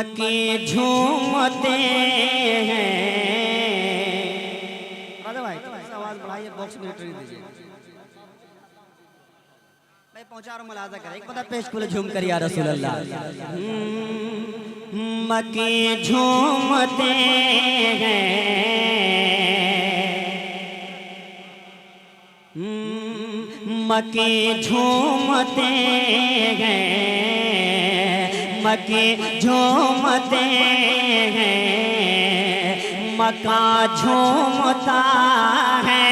मक्के झूमते हैं। राजा भाई आवाज बढ़ाइए, बॉक्स में एंट्री दीजिए। मैं पहुंचा रहा हूं, मुलाजा करें एक पता पेश कुल झूम कर या रसूल अल्लाह। मक्के झूमते हैं, मक्के झूमते हैं, मक्के झूमते हैं, मक्का झूमता है।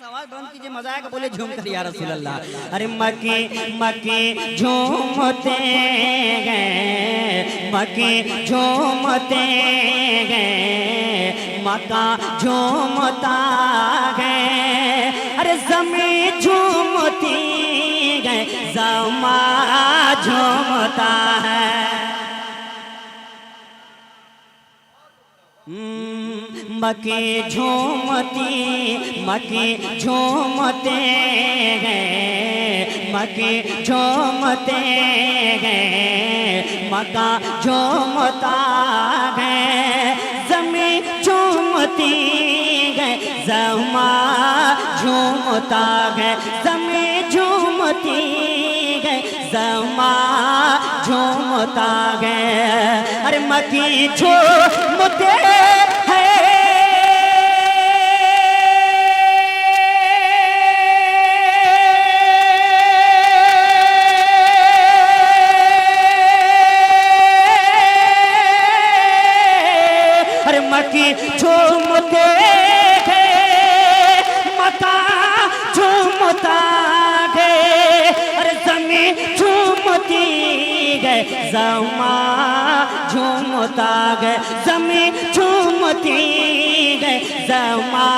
सवाल बंद कीजिए, मजा आएगा, बोले झूम कर या रसूल अल्लाह। अरे मक्के मक्के झूमते हैं, मक्के झूमते हैं, मक्का झूमता है। अरे ज़मीं झूमती है, ज़मा झूमता है। मक्के झूमती, मक्के झूमते हैं, मक्के झूमते हैं, मक्का झूमता है। ज़मीं झूमती है, ज़मा झूमता है, ज़मीं झूमती है, ज़मा झूमता है। अरे मक्के झूमते मक्के झूमते हैं, मक्का झूमता है। अरे ज़मीं झूमती है, ज़मा झूमता है, ज़मीं झूमती है, ज़मा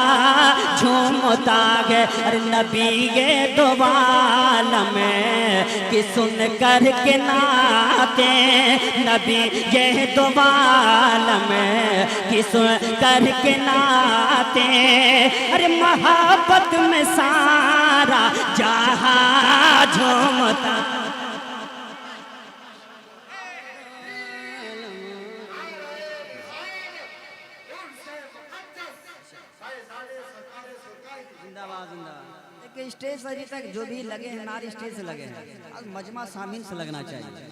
झूमता है। अरे नबी ये दुआल में कि सुन कर के नाते, नबी ये दुआल में कि सुन कर के नाते। अरे मोहब्बत में सारा जहां झूमता। स्टेज से अभी तक जो भी लगे हैं नार स्टेज से लगे हैं, आज मजमा सामीन से लगना चाहिए।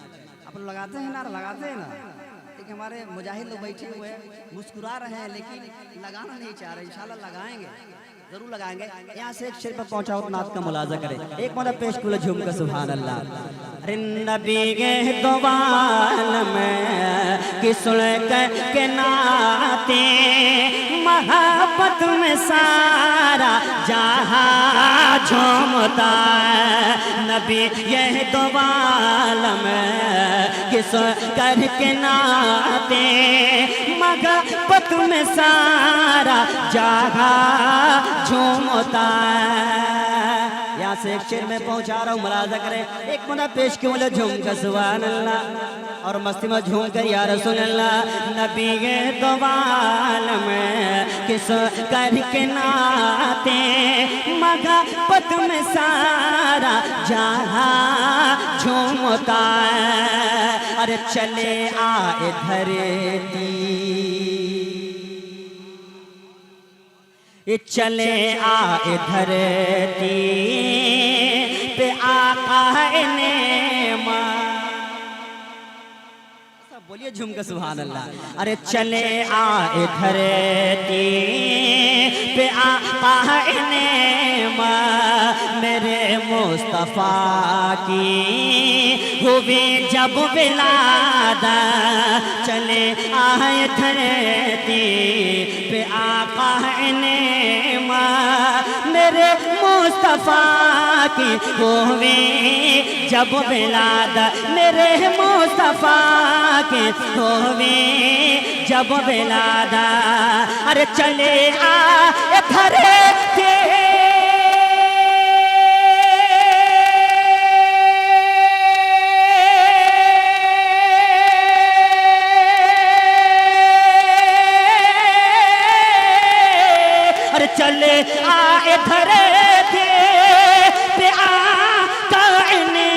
आप लोग लगाते हैं नार, लगाते हैं ना। देखिए हमारे मुजाहिद लोग बैठे हुए हैं, मुस्कुरा रहे हैं, लेकिन लगाना नहीं चाह रहे। इंशाल्लाह लगाएंगे, जरूर लगाएंगे। यहाँ से एक शेर पर पहुंचा और नात का मुलाजा करें। एक मतलब पेश कुल झूम कर सुभान अल्लाह। अरे नबी के दुआल में कि सुन के नाते, मोहब्बत में सारा जहां झूमता है। नबी यह दुआल में कि सुन के नाते, मोहब्बत में सारा जहां झूमता है। यहाँ से एक शेर में पहुंचा रहा हूँ, मुलाजा करें। एक मुना पेश क्यों ले झूम कर सुभान अल्लाह और मस्ती में झूम कर या रसूल अल्लाह। नबी के दुआल में किस कर के नाते, मोहब्बत में सारा जहां झूमता है। अरे चले आए धरती, ये चले आए धरती पे आका ने बोलिए झूम के सुभान अल्लाह। अरे चले आए धरती पे आका ने मेरे मुस्तफा की हुई जब विलादा। चले आए धरती पे आका ने मेरे मुस्तफा की हुई जब विलादा। मेरे मुस्तफा की हुई जब विलादा। अरे चले आए धरती चले आए धरती पे आका ने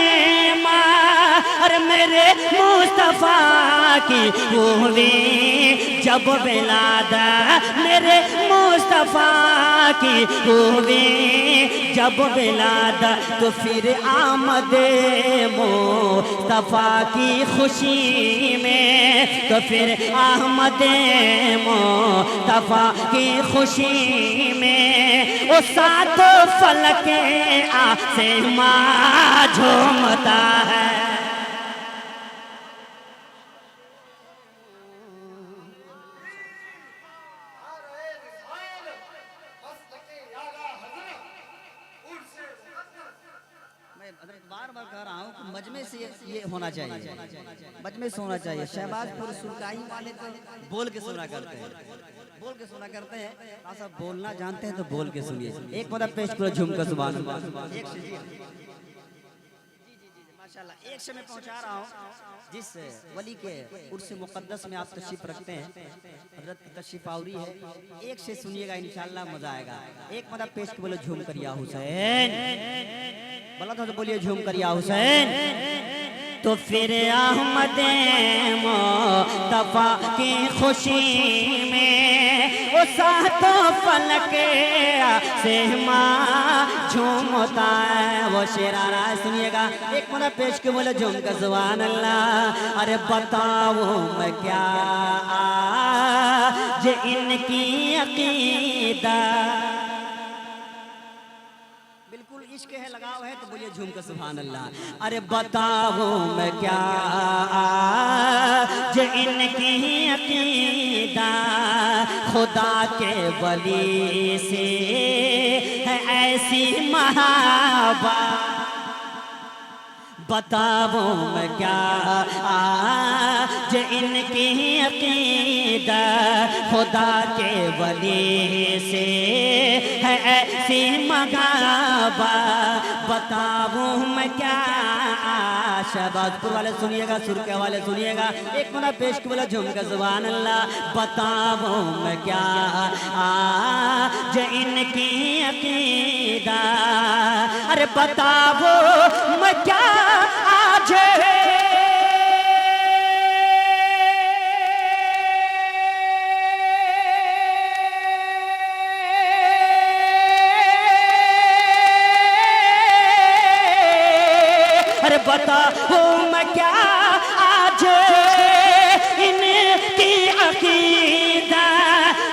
अरे मेरे मुस्तफा की हुई जब विलादा मेरे मुस्तफा की हुई जब विलादा तो फिर आमदे मुस्तफा की खुशी में तो फिर आमदे मुस्तफा की खुशी में वो सातों फलके आसमां झूमता है। बार बार कह रहा हूँ कि मजमे से ये होना चाहिए, मजमे से होना चाहिए। शहबाजपुर सुरकाई वाले तो बोल के सुना करते हैं, बोल के सुना करते हैं। आप सब बोलना जानते हैं तो बोल के सुनिए। एक मतलब पेश करो झुमका सुभान अल्लाह। एक से माशाल्लाह एक से मैं पहुंचा रहा हूँ जिस वली के उर्स मुक़द्दस में आप तशरीफ रखते हैं, हज़रत की तशरीफ आवरी है। एक से सुनिएगा इंशाअल्लाह मजा आएगा। एक मतलब पेश के बोलो झूम कर या हुसैन, बोला था तो बोलिए झूम कर या हुसैन। तो फिर अहमद मुस्तफा की खुशी में वो सातों फलके से माँ झूमता है। वो शेर आ रहा है सुनिएगा। एक मतलब पेश के बोले झूम कर सुभान अल्लाह। अरे बताओ मैं क्या आज इनकी अकीदा, इश्क है लगाव है तो बोलिए झूम कर सुभान अल्लाह। अरे बताओ मैं क्या आज इनकी अकीदा, खुदा के वली से है ऐसी महाबत। बताओ मैं क्या आज इनकी अकीदा, खुदा के वली से है ऐसी मगाबा। बताओ मैं क्या। शहबाजपुर वाले सुनिएगा, सुरके वाले सुनिएगा। एक मिनट पेश के बोला झूम कर सुभान अल्लाह। बताओ मैं क्या आज इनकी अकीदा, अरे बताओ मैं क्या आज बताओ मैं क्या आज इनकी अकीदा,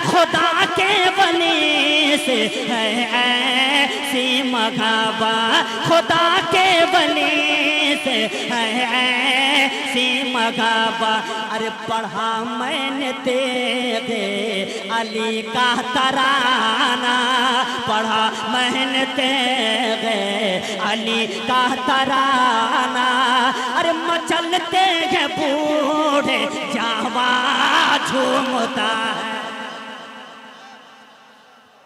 खुदा के बनी से है ऐसी मगाबा, खुदा के बनी से है ऐसी मगाबा। अरे पढ़ा मैंने तेरे अली का तराना, पढ़ा मैंने तेरे अली का तराना। अरे मचलते हैं बूढ़े जावा झूमता है।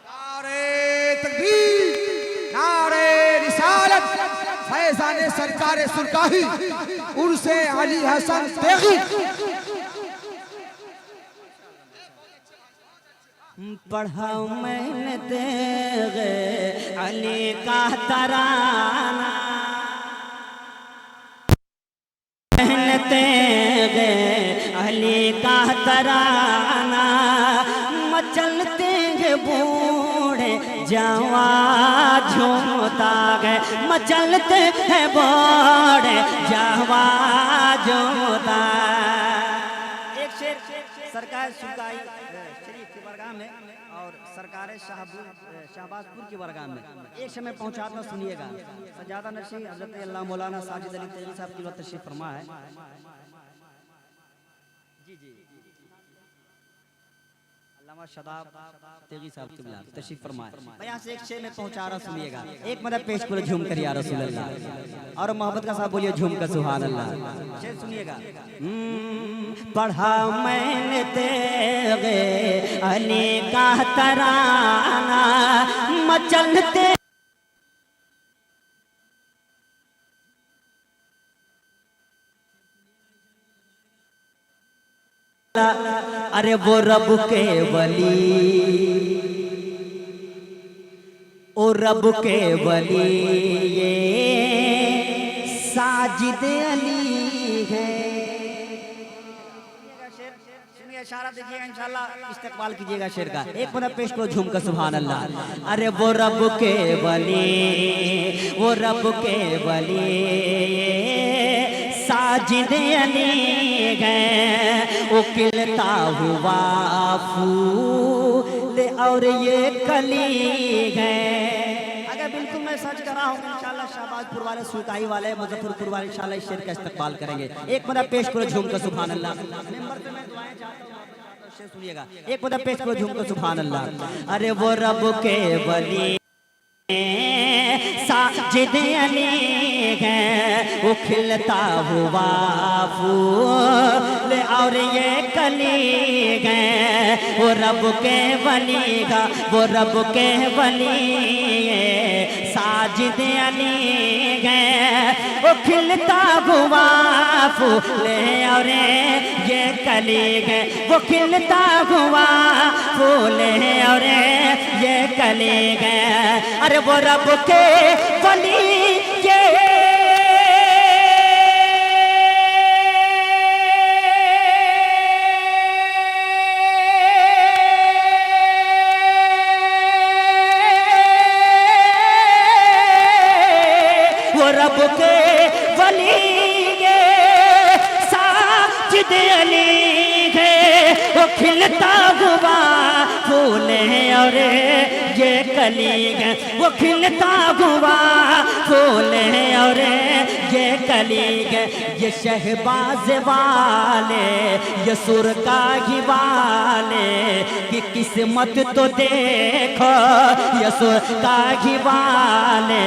नारे तकबीर, नारे रिसालत, फैज़ाने सरकारे सुरकाही उर्से अली हसन तेगी। पढ़ा मैंने तेरे अली का तराना, तेरे अली का तराना। मचलते हैं बूढ़े जवा झूमता है, मचलते हैं बूढ़े जवा झूमता। एक शेर सरकार सुरकाई शरीफ की बरगाह में और सरकार शहबाजपुर की बरगाह में एक समय पहुंचाता सुनिएगा। सजादा नशी हज़रत अल्लाह मौलाना साजिद अली तेगी साहब की तशरीफ फरमा है। जी जी अल्लामा शदाब तेगी साहब की तशरीफ फरमा है। मैं यहाँ से एक शेर में पहुंचा रहा सुनिएगा। एक मदद पेश करो झूम कर या रसूल अल्लाह, और मोहब्बत का साहब बोलिए झूम कर सुभान अल्लाह। शेर सुनिएगा। पढ़ा मैंने तेरे अली का तराना, मचलते अरे वो रब के वली, ओ रब के वली ये साजिद अली है। सुनिए, इशारा दीजिएगा, इंशाल्लाह इस्तेकबाल कीजिएगा शेर का। एक पद पेश करो झूम कर सुभान अल्लाह। अरे वो रब के वली, वो रब के वली साजिद अली गए, वो खिलता हुआ फूल और ये कली गए। अगर बिल्कुल मैं सच कर रहा हूँ, इंशाल्लाह शाहबाजपुर वाले, सुल्ताई वाले, मुजफ्फरपुर वाले इंशाल्लाह इस शेर का इस्तेकबाल करेंगे। एक पद पेश करो झूम कर सुभान अल्लाह। मेंबर पे मैं दुआएं चाहता हूं, शेर सुनिएगा। एक पद पेश करो झूम कर सुभान अल्लाह। अरे वो रब के वली साजिद अली है, वो खिलता हुआ फूल और ये कली है, वो रब के वली का, वो रब के वली साजिद अली है, वो खिलता हुआ फूल और ये कली है, वो खिलता हुआ फूल और ये कली है। अरे वो रब के वली ये वो रब के वली ये साजिद अली है, वो खिलता हुआ फूल और ये कली है, वो खिलता हुआ फूल और ये कली है। ये शहबाज वाले, ये सुरकाही वाले की किस्मत तो देखो, ये सुरकाही वाले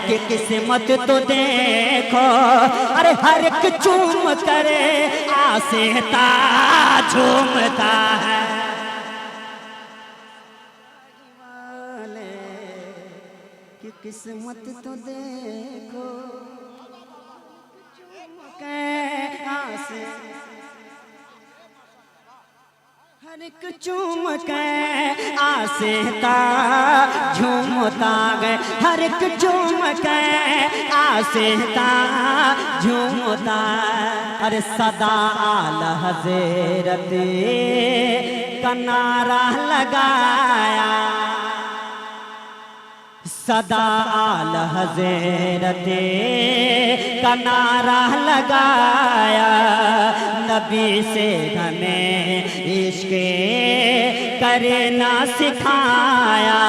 की किस्मत तो देखो। अरे हर एक चूम करे आसेता झूमता है, कि किस्मत तो देखो हर एक चूम के आसेता झूमता गए, हर एक चूम के आसेता झूमता। अरे सदा आला हज़रत का नारा लगाया, सदा आला हज़रत का नारा लगाया, नबी से हमें इश्क़ करना सिखाया।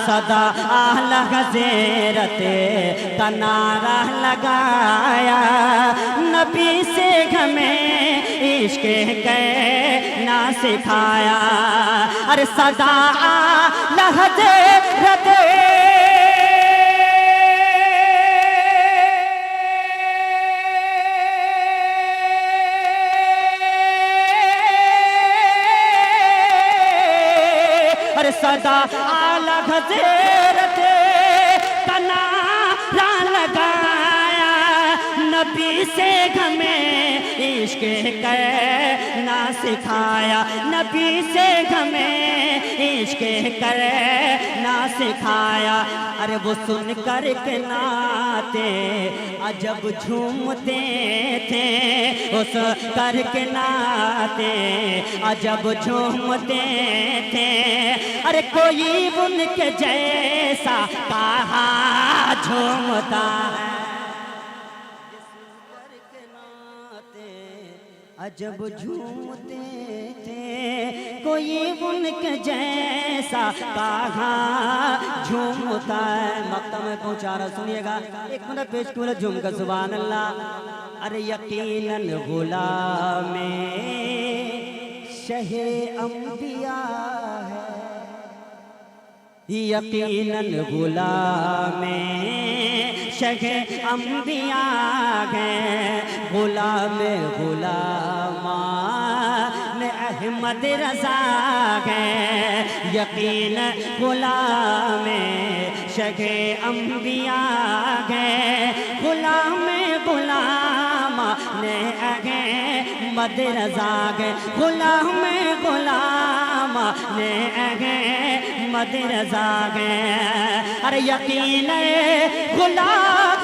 सदा आला हज़रत का नारा लगाया, नबी से हमें इश्क़ करना सिखाया। अरे सदा आला हज़रत सदा आला हज़रत का नारा लगाया, नबी से हमें इश्क़ करना सिखाया, नबी से हमें इश्क़ करना सिखाया। अरे वो सुन कर के नाते अजब झूमते थे, उस कर के नाते अजब झूमते थे। अरे कोई उनके जैसा कहा झूमता है, अजब झूमते थे, कोई उनके जैसा कहाँ झूमता है। मक्ता में पहुँचा रहा, सुनिएगा एक मिनट पेश करो झूम कर सुभान अल्लाह। अरे यकीनन गुलाम शहे अंबिया है, यकीनन गुलाम शहे अंबिया है, गुलाम गुलामा में अहमद रज़ा है, यकीन गुलाम शहे अंबिया है, गुलाम गुलामा ने अहमद रज़ा है, गुलाम गुलामा ने अहमद रज़ा है। अरे यकीन गुलाम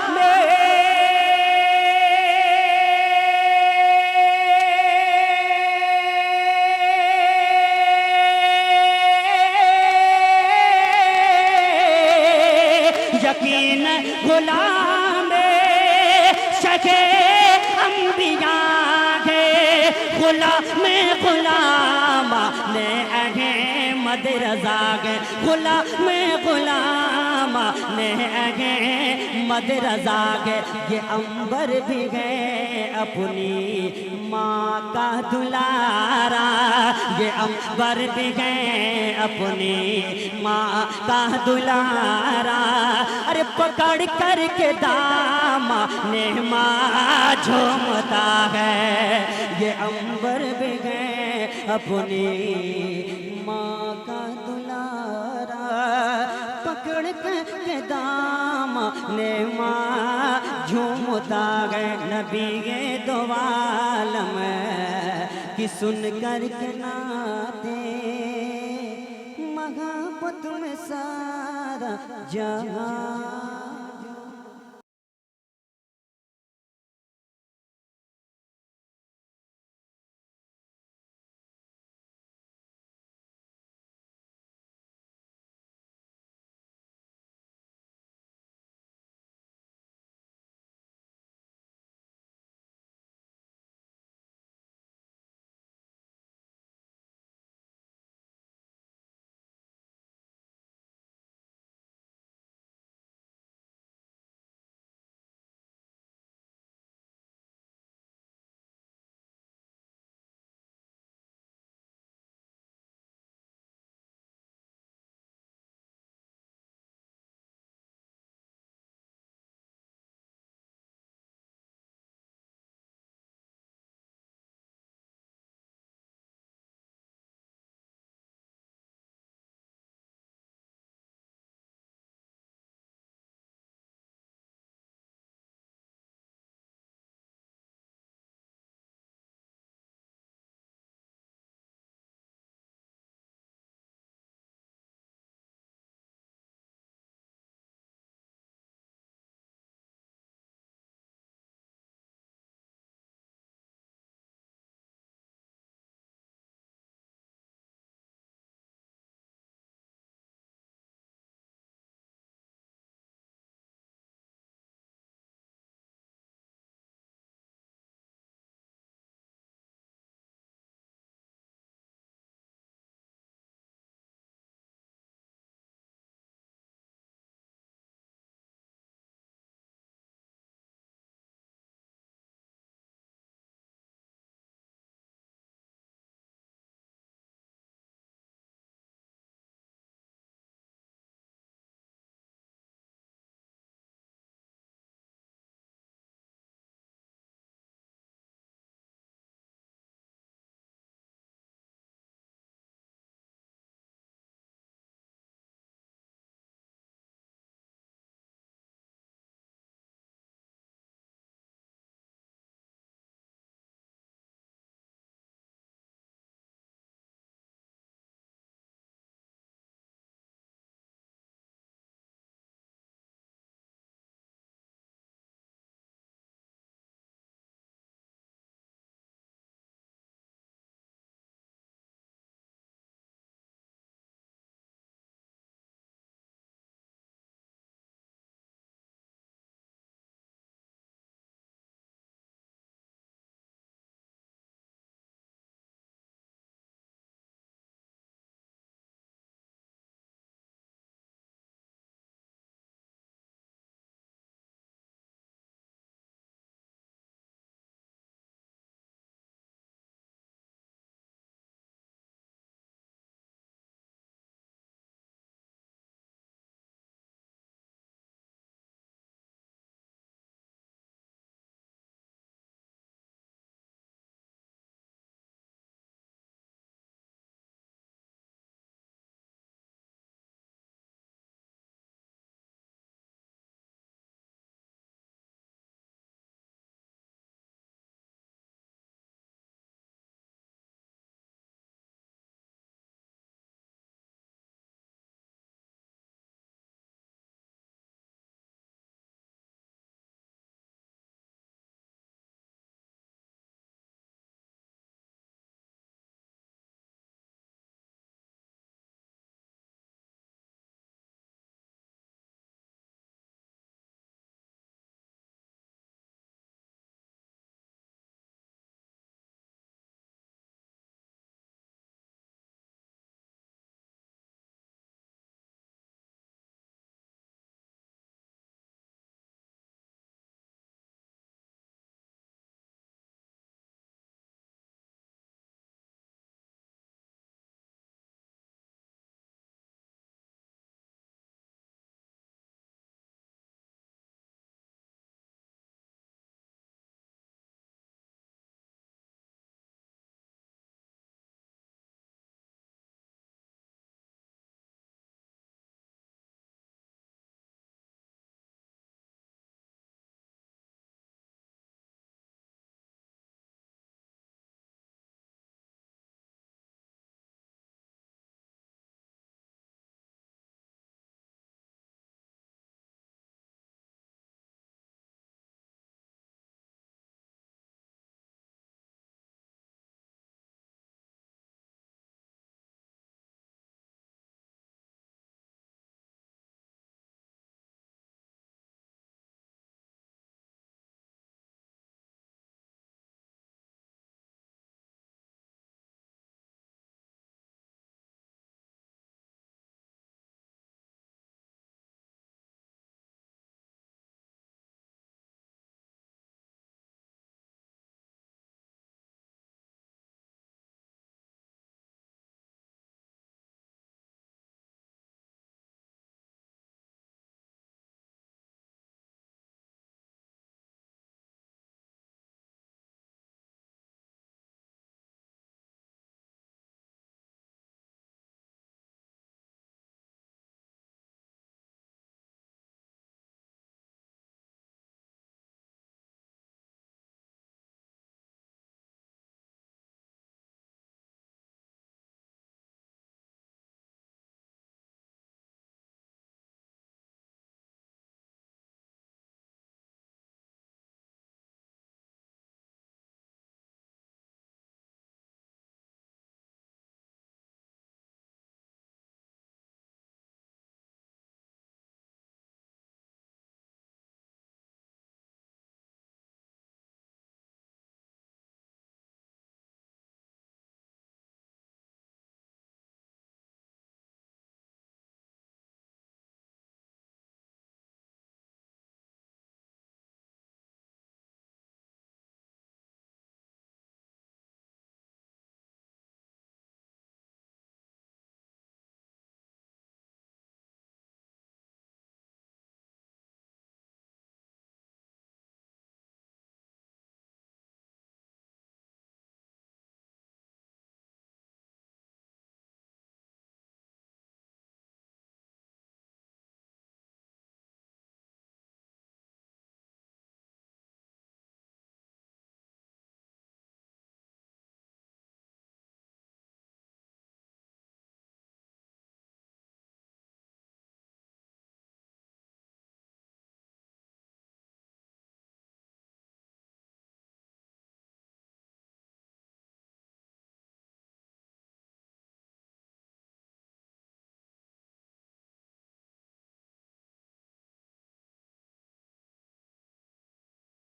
ने अगे मद रजा गे गुलाम गुलाम ने अगे मद रजा गे ये अंबर भी गए अपनी माँ का दुलारा ये अंबर भी गए अपनी माँ का दुलारा अरे पकड़ कर के दाम ने माँ झूमता है ये अंबर भी गए अपनी माँ का दुलारा पकड़ के दाम ने माँ झूमता गए नबी ये दो आलम कि सुन कर के नाते मोहब्बत में सारा जहां